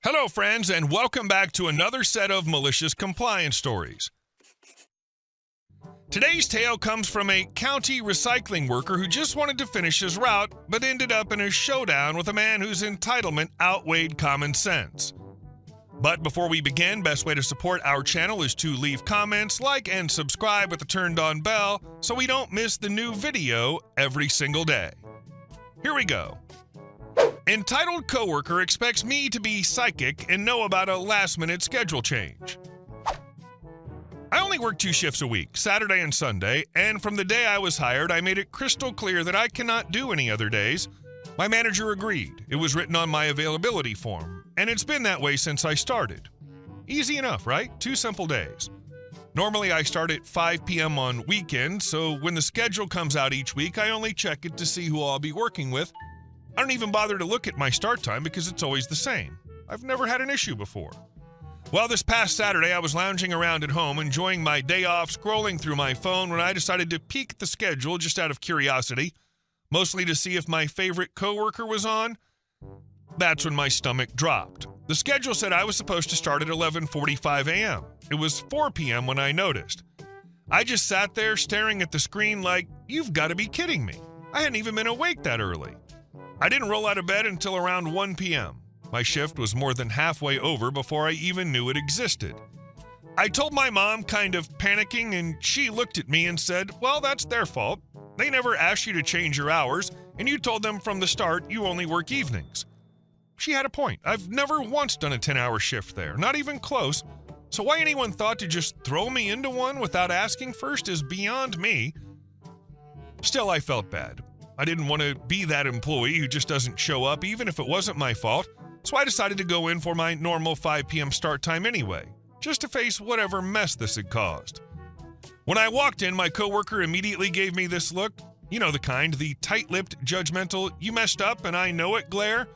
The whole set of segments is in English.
Hello, friends, and welcome back to another set of malicious compliance stories. Today's tale comes from a county recycling worker who just wanted to finish his route, but ended up in a showdown with a man whose entitlement outweighed common sense. But before we begin, best way to support our channel is to leave comments, like, and subscribe with the turned-on bell so we don't miss the new video every single day. Here we go. Entitled coworker expects me to be psychic and know about a last-minute schedule change. I only work 2 shifts a week, Saturday and Sunday, and from the day I was hired, I made it crystal clear that I cannot do any other days. My manager agreed. It was written on my availability form, and it's been that way since I started. Easy enough, right? 2 simple days. Normally, I start at 5 p.m. on weekends, so when the schedule comes out each week, I only check it to see who I'll be working with. I don't even bother to look at my start time because it's always the same. I've never had an issue before. Well, this past Saturday, I was lounging around at home, enjoying my day off, scrolling through my phone when I decided to peek at the schedule just out of curiosity, mostly to see if my favorite coworker was on. That's when my stomach dropped. The schedule said I was supposed to start at 11:45 a.m. It was 4 p.m. when I noticed. I just sat there staring at the screen like, you've got to be kidding me. I hadn't even been awake that early. I didn't roll out of bed until around 1 p.m. My shift was more than halfway over before I even knew it existed. I told my mom, kind of panicking, and she looked at me and said, well, that's their fault. They never asked you to change your hours, and you told them from the start you only work evenings. She had a point. I've never once done a 10-hour shift there, not even close, so why anyone thought to just throw me into one without asking first is beyond me. Still, I felt bad. I didn't want to be that employee who just doesn't show up even if it wasn't my fault, so I decided to go in for my normal 5 p.m. start time anyway, just to face whatever mess this had caused. When I walked in, my coworker immediately gave me this look, you know the kind, the tight-lipped, judgmental, you messed up and I know it glare.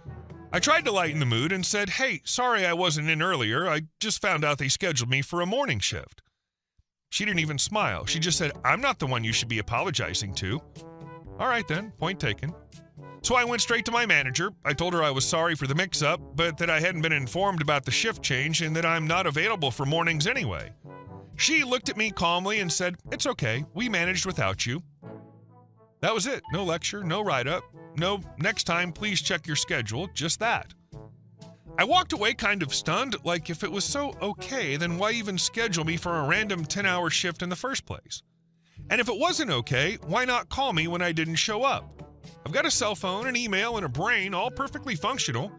I tried to lighten the mood and said, hey, sorry I wasn't in earlier, I just found out they scheduled me for a morning shift. She didn't even smile, she just said, I'm not the one you should be apologizing to. All right then, point taken. So I went straight to my manager. I told her I was sorry for the mix-up, but that I hadn't been informed about the shift change and that I'm not available for mornings anyway. She looked at me calmly and said, it's okay, we managed without you. That was it. No lecture, no write-up, no next time please check your schedule, just that. I walked away kind of stunned, like if it was so okay, then why even schedule me for a random 10-hour shift in the first place? And if it wasn't okay, why not call me when I didn't show up? I've got a cell phone, an email, and a brain, all perfectly functional.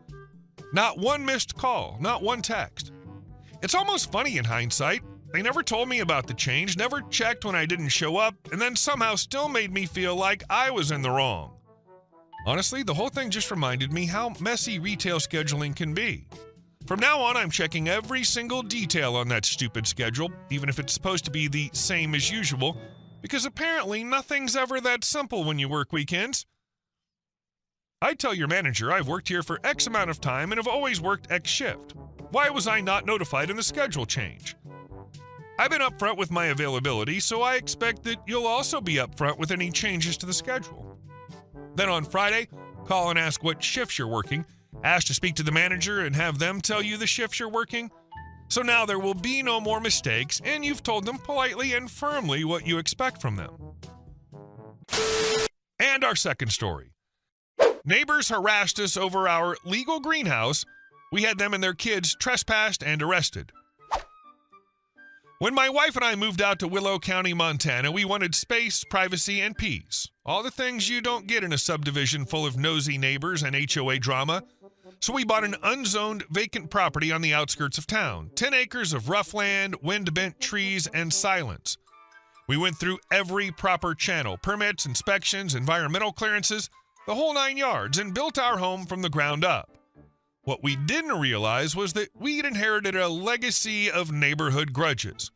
Not one missed call, not one text. It's almost funny in hindsight. They never told me about the change, never checked when I didn't show up, and then somehow still made me feel like I was in the wrong. Honestly, the whole thing just reminded me how messy retail scheduling can be. From now on, I'm checking every single detail on that stupid schedule, even if it's supposed to be the same as usual, because apparently nothing's ever that simple when you work weekends. I tell your manager I've worked here for X amount of time and have always worked X shift. Why was I not notified in the schedule change? I've been upfront with my availability, so I expect that you'll also be upfront with any changes to the schedule. Then on Friday, call and ask what shifts you're working, ask to speak to the manager and have them tell you the shifts you're working. So now there will be no more mistakes, and you've told them politely and firmly what you expect from them. And our second story. Neighbors harassed us over our legal greenhouse. We had them and their kids trespassed and arrested. When my wife and I moved out to Willow County, Montana, we wanted space, privacy, and peace. All the things you don't get in a subdivision full of nosy neighbors and HOA drama. So we bought an unzoned vacant property on the outskirts of town. 10 acres of rough land, wind-bent trees, and silence. We went through every proper channel, permits, inspections, environmental clearances, the whole 9 yards, and built our home from the ground up. What we didn't realize was that we'd inherited a legacy of neighborhood grudges.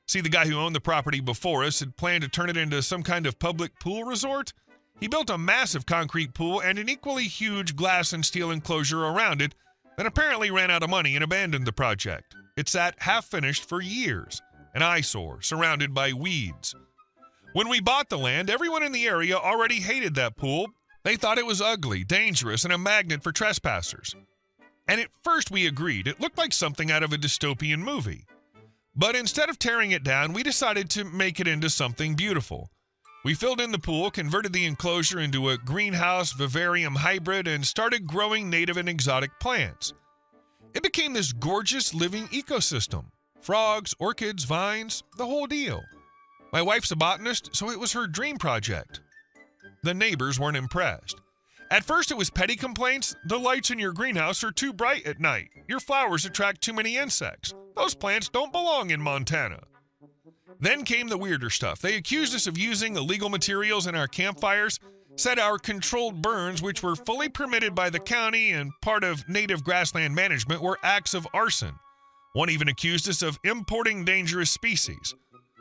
See, the guy who owned the property before us had planned to turn it into some kind of public pool resort. He built a massive concrete pool and an equally huge glass and steel enclosure around it, then apparently ran out of money and abandoned the project. It sat half-finished for years, an eyesore surrounded by weeds. When we bought the land, everyone in the area already hated that pool. They thought it was ugly, dangerous, and a magnet for trespassers. And at first we agreed. It looked like something out of a dystopian movie. But instead of tearing it down, we decided to make it into something beautiful. We filled in the pool, converted the enclosure into a greenhouse vivarium hybrid, and started growing native and exotic plants. It became this gorgeous living ecosystem. Frogs, orchids, vines, the whole deal. My wife's a botanist, so it was her dream project. The neighbors weren't impressed. At first it was petty complaints. The lights in your greenhouse are too bright at night. Your flowers attract too many insects. Those plants don't belong in Montana. Then came the weirder stuff. They accused us of using illegal materials in our campfires, said our controlled burns, which were fully permitted by the county and part of native grassland management, were acts of arson. One even accused us of importing dangerous species.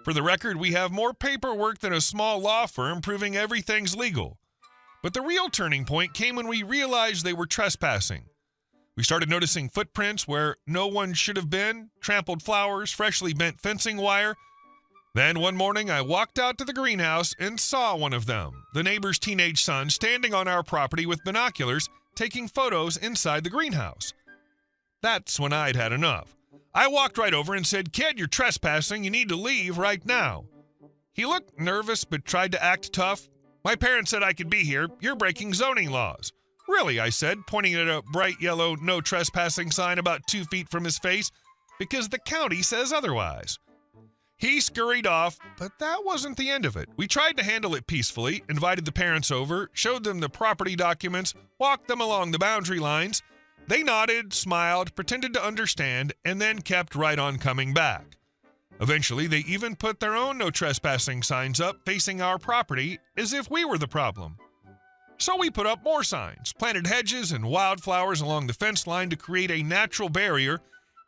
For the record, we have more paperwork than a small law firm proving everything's legal. But the real turning point came when we realized they were trespassing. We started noticing footprints where no one should have been, trampled flowers, freshly bent fencing wire. Then one morning I walked out to the greenhouse and saw one of them, the neighbor's teenage son, standing on our property with binoculars, taking photos inside the greenhouse. That's when I'd had enough. I walked right over and said, "Kid, you're trespassing. You need to leave right now." He looked nervous but tried to act tough. "My parents said I could be here. You're breaking zoning laws." "Really?" I said, pointing at a bright yellow no trespassing sign about 2 feet from his face, "because the county says otherwise." He scurried off, but that wasn't the end of it. We tried to handle it peacefully, invited the parents over, showed them the property documents, walked them along the boundary lines. They nodded, smiled, pretended to understand, and then kept right on coming back. Eventually, they even put their own no trespassing signs up facing our property as if we were the problem. So we put up more signs, planted hedges and wildflowers along the fence line to create a natural barrier,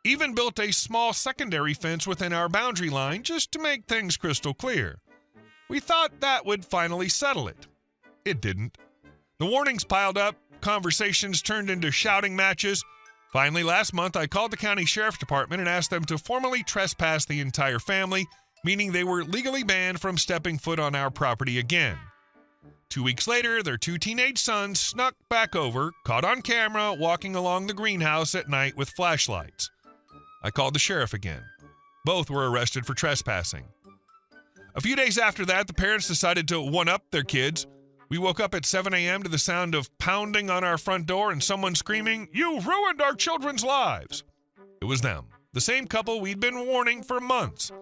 even built a small secondary fence within our boundary line just to make things crystal clear. We thought that would finally settle it. It didn't. The warnings piled up, conversations turned into shouting matches. Finally, last month, I called the county sheriff's department and asked them to formally trespass the entire family, meaning they were legally banned from stepping foot on our property again. 2 weeks later, their 2 teenage sons snuck back over, caught on camera, walking along the greenhouse at night with flashlights. I called the sheriff again. Both were arrested for trespassing. A few days after that, the parents decided to one-up their kids. We woke up at 7 a.m. to the sound of pounding on our front door and someone screaming, "You've ruined our children's lives." It was them, the same couple we'd been warning for months.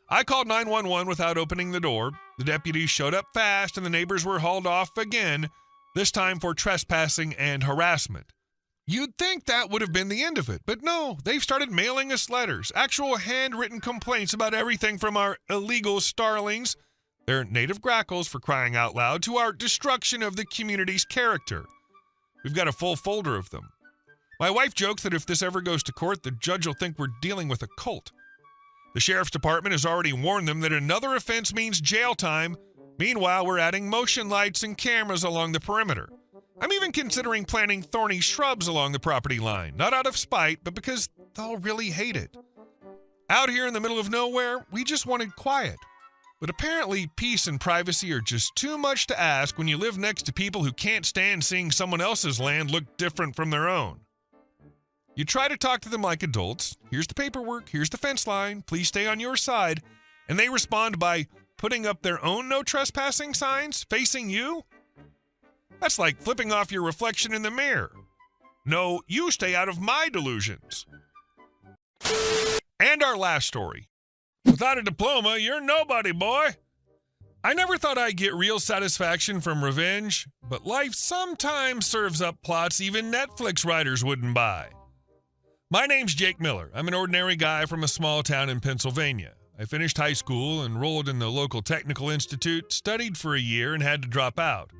I called 911 without opening the door. The deputies showed up fast and the neighbors were hauled off again, this time for trespassing and harassment. You'd think that would have been the end of it, but no, they've started mailing us letters, actual handwritten complaints about everything from our illegal starlings, their native grackles for crying out loud, to our destruction of the community's character. We've got a full folder of them. My wife jokes that if this ever goes to court, the judge will think we're dealing with a cult. The sheriff's department has already warned them that another offense means jail time. Meanwhile, we're adding motion lights and cameras along the perimeter. I'm even considering planting thorny shrubs along the property line, not out of spite, but because they'll really hate it. Out here in the middle of nowhere, we just wanted quiet. But apparently, peace and privacy are just too much to ask when you live next to people who can't stand seeing someone else's land look different from their own. You try to talk to them like adults. "Here's the paperwork, here's the fence line, please stay on your side." And they respond by putting up their own no trespassing signs facing you? That's like flipping off your reflection in the mirror. No, you stay out of my delusions. And our last story. Without a diploma, you're nobody, boy. I never thought I'd get real satisfaction from revenge, but life sometimes serves up plots even Netflix writers wouldn't buy. My name's Jake Miller. I'm an ordinary guy from a small town in Pennsylvania. I finished high school, enrolled in the local technical institute, studied for a year, and had to drop out.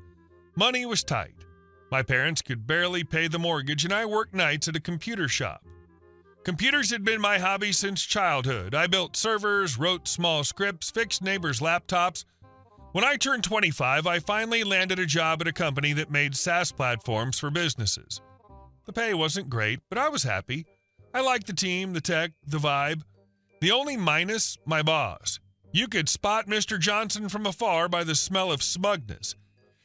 Money was tight. My parents could barely pay the mortgage, and I worked nights at a computer shop. Computers had been my hobby since childhood. I built servers, wrote small scripts, fixed neighbors' laptops. When I turned 25, I finally landed a job at a company that made SaaS platforms for businesses. The pay wasn't great, but I was happy. I liked the team, the tech, the vibe. The only minus, my boss. You could spot Mr. Johnson from afar by the smell of smugness.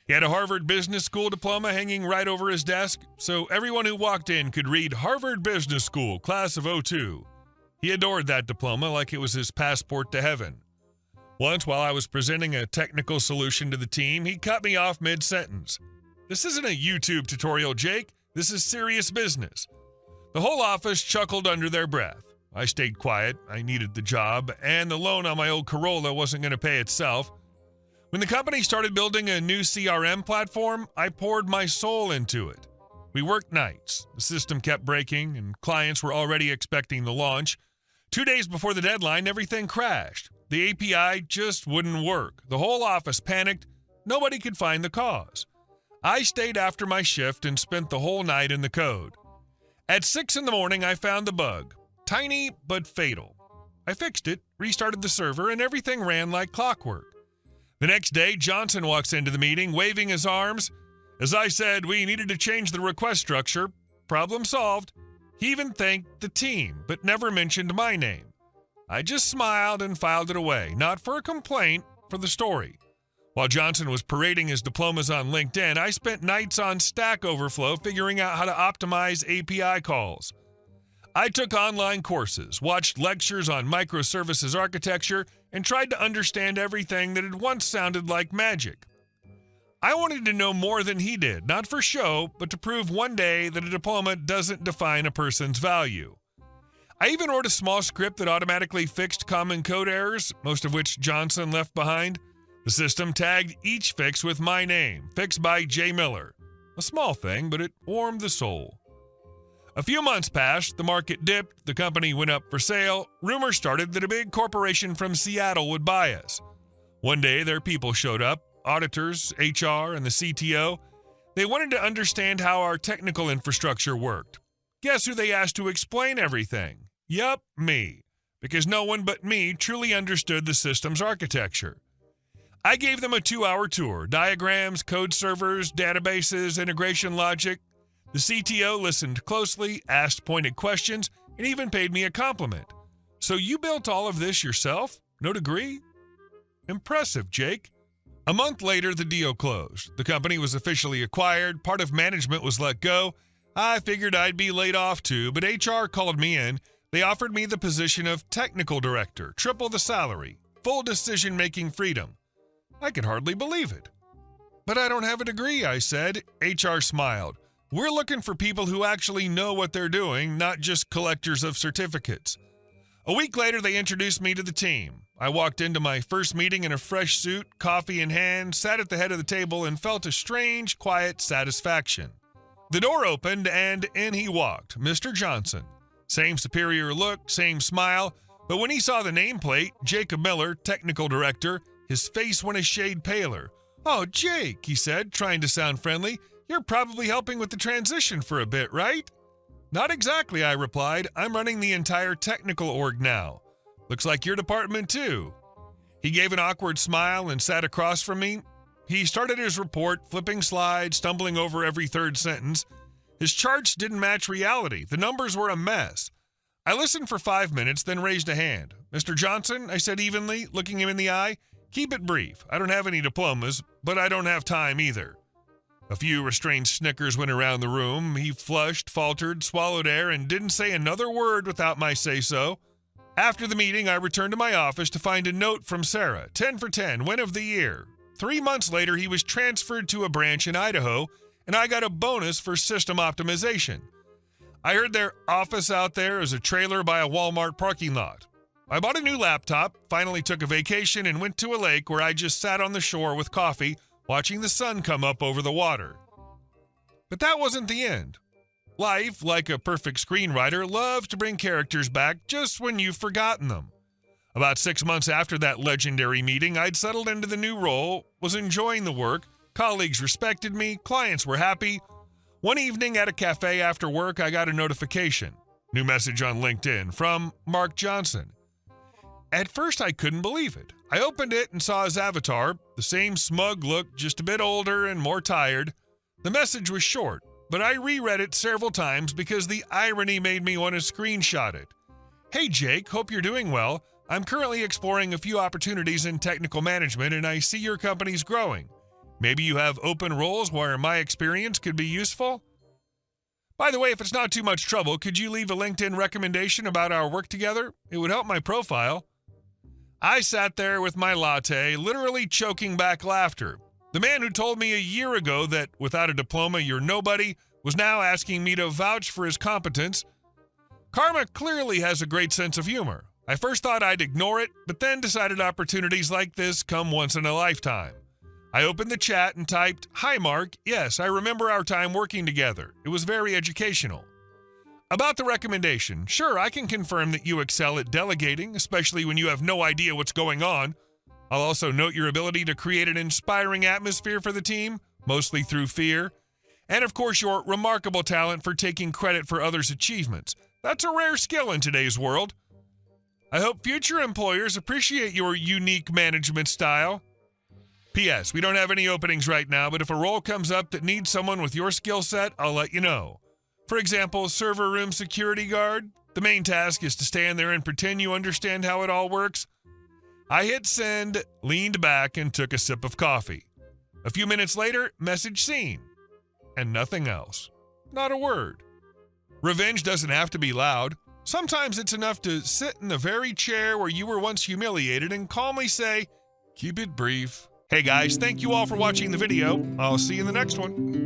He had a Harvard Business School diploma hanging right over his desk, so everyone who walked in could read Harvard Business School, class of '02. He adored that diploma like it was his passport to heaven. Once, while I was presenting a technical solution to the team, he cut me off mid-sentence. "This isn't a YouTube tutorial, Jake. This is serious business." The whole office chuckled under their breath. I stayed quiet. I needed the job, and the loan on my old Corolla wasn't going to pay itself. When the company started building a new CRM platform, I poured my soul into it. We worked nights. The system kept breaking, and clients were already expecting the launch. 2 days before the deadline, everything crashed. The API just wouldn't work. The whole office panicked. Nobody could find the cause. I stayed after my shift and spent the whole night in the code. At 6 in the morning, I found the bug. Tiny but fatal. I fixed it, restarted the server, and everything ran like clockwork. The next day, Johnson walks into the meeting, waving his arms. As I said, we needed to change the request structure. Problem solved. He even thanked the team, but never mentioned my name. I just smiled and filed it away, not for a complaint, for the story. While Johnson was parading his diplomas on LinkedIn, I spent nights on Stack Overflow figuring out how to optimize API calls. I took online courses, watched lectures on microservices architecture, and tried to understand everything that had once sounded like magic. I wanted to know more than he did, not for show, but to prove one day that a diploma doesn't define a person's value. I even wrote a small script that automatically fixed common code errors, most of which Johnson left behind. The system tagged each fix with my name, fixed by J. Miller. A small thing, but it warmed the soul. A few months passed, the market dipped, the company went up for sale. Rumors started that a big corporation from Seattle would buy us. One day, their people showed up, auditors, HR, and the CTO. They wanted to understand how our technical infrastructure worked. Guess who they asked to explain everything? Yup, me. Because no one but me truly understood the system's architecture. I gave them a 2-hour tour, diagrams, code servers, databases, integration logic. The CTO listened closely, asked pointed questions, and even paid me a compliment. "So you built all of this yourself? No degree?" Impressive, Jake. A month later, the deal closed. The company was officially acquired. Part of management was let go. I figured I'd be laid off too, but HR called me in. They offered me the position of technical director, triple the salary, full decision-making freedom. I could hardly believe it. "But I don't have a degree," I said. HR smiled. "We're looking for people who actually know what they're doing, not just collectors of certificates." A week later, they introduced me to the team. I walked into my first meeting in a fresh suit, coffee in hand, sat at the head of the table, and felt a strange, quiet satisfaction. The door opened, and in he walked, Mr. Johnson. Same superior look, same smile, but when he saw the nameplate, Jacob Miller, technical director, his face went a shade paler. "Oh, Jake," he said, trying to sound friendly, "you're probably helping with the transition for a bit, right?" "Not exactly," I replied. "I'm running the entire technical org now." "Looks like your department too." He gave an awkward smile and sat across from me. He started his report, flipping slides, stumbling over every third sentence. His charts didn't match reality. The numbers were a mess. I listened for 5 minutes, then raised a hand. "Mr. Johnson," I said evenly, looking him in the eye, "keep it brief. I don't have any diplomas, but I don't have time either." A few restrained snickers went around the room. He flushed, faltered, swallowed air, and didn't say another word without my say-so. After the meeting, I returned to my office to find a note from Sarah, 10 for 10, win of the year. 3 months later, he was transferred to a branch in Idaho, and I got a bonus for system optimization. I heard their office out there is a trailer by a Walmart parking lot. I bought a new laptop, finally took a vacation, and went to a lake where I just sat on the shore with coffee, watching the sun come up over the water. But that wasn't the end. Life, like a perfect screenwriter, loves to bring characters back just when you've forgotten them. About 6 months after that legendary meeting, I'd settled into the new role, was enjoying the work, colleagues respected me, clients were happy. One evening at a cafe after work, I got a notification. New message on LinkedIn from Mark Johnson. At first, I couldn't believe it. I opened it and saw his avatar, the same smug look, just a bit older and more tired. The message was short, but I reread it several times because the irony made me want to screenshot it. "Hey Jake, hope you're doing well. I'm currently exploring a few opportunities in technical management and I see your company's growing. Maybe you have open roles where my experience could be useful? By the way, if it's not too much trouble, could you leave a LinkedIn recommendation about our work together? It would help my profile. I sat there with my latte, literally choking back laughter. The man who told me a year ago that without a diploma you're nobody was now asking me to vouch for his competence. Karma clearly has a great sense of humor. I first thought I'd ignore it, but then decided opportunities like this come once in a lifetime. I opened the chat and typed, "Hi Mark, yes, I remember our time working together. It was very educational." About the recommendation, sure, I can confirm that you excel at delegating, especially when you have no idea what's going on. I'll also note your ability to create an inspiring atmosphere for the team, mostly through fear. And of course, your remarkable talent for taking credit for others' achievements. That's a rare skill in today's world. I hope future employers appreciate your unique management style. P.S. We don't have any openings right now, but if a role comes up that needs someone with your skill set, I'll let you know. For example, server room security guard. The main task is to stand there and pretend you understand how it all works. I hit send, leaned back, and took a sip of coffee. A few minutes later, message seen. And nothing else. Not a word. Revenge doesn't have to be loud. Sometimes it's enough to sit in the very chair where you were once humiliated and calmly say, "Keep it brief." Hey guys, thank you all for watching the video. I'll see you in the next one.